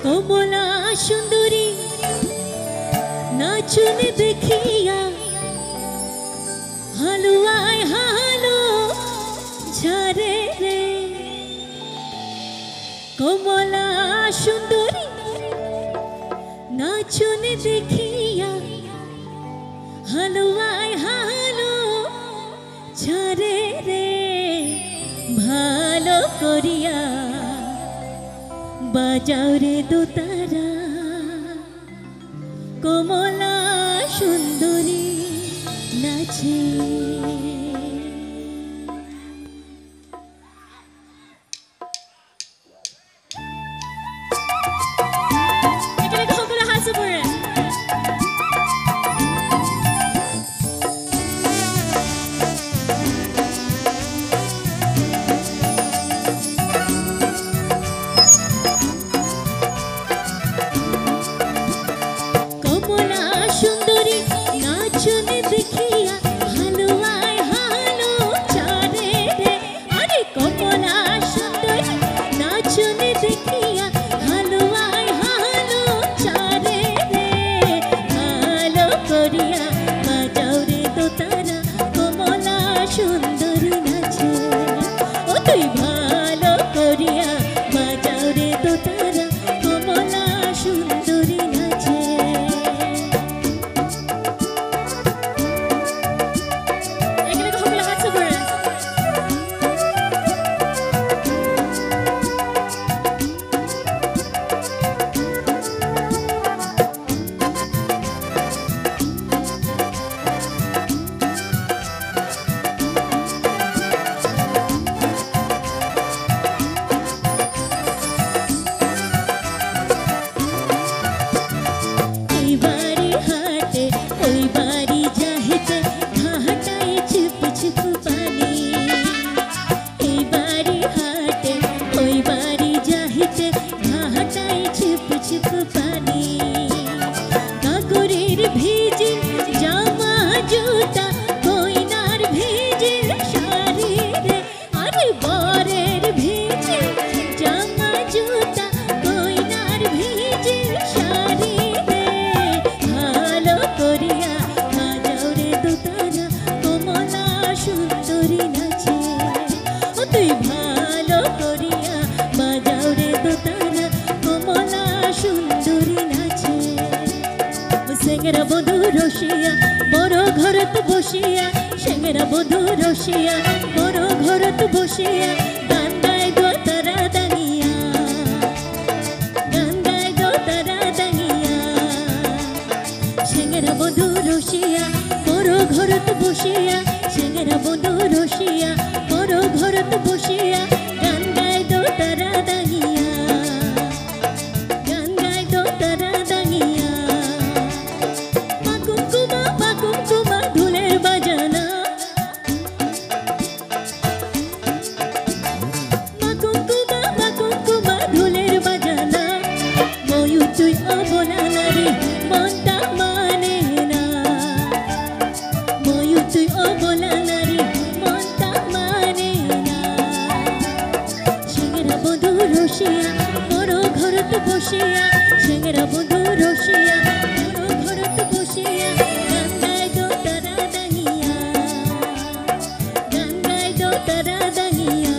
কমলা সুন্দরী নাচুন দেখিয়া হালুয়ায় হালু ঝরে রে। কমলা সুন্দরী নাচুন দেখিয়া হালুয়ায় হালু ঝরে রে। ভালো করিয়া বাজাও রে দোতারা কমলা সুন্দরী নাচে। এখানে সকলে হাসি পড়ে। সেঙ্গেরা বধু রসিয়া বড় ঘরত বসিয়া সেঙ্গেরা বধু রসিয়া বড় ঘরত বসিয়া গান গায় গো তারা দাঁড়িয়া গান গায় গো তারা দাঁড়িয়া। সেঙ্গেরা বধু রসিয়া বড় ঘরত বসিয়া সেঙ্গেরা বধু রসিয়া বড় ঘরত বসিয়া গান গায় গো তারা দাঁড়িয়া গান গায় গো তারা দাঁড়িয়া। তুই অবলা নারী মনটা মানে না ময়ূর তুই অবলা নারী মনটা মানে না। সেঙ্গেরা বধু রসিয়া বড় ঘরত বসিয়া সেঙ্গেরা বধু রসিয়া বড় ঘরত বসিয়া গান গায় গো তারা দাঁড়িয়া গান গায় গো তারা দাঁড়িয়া।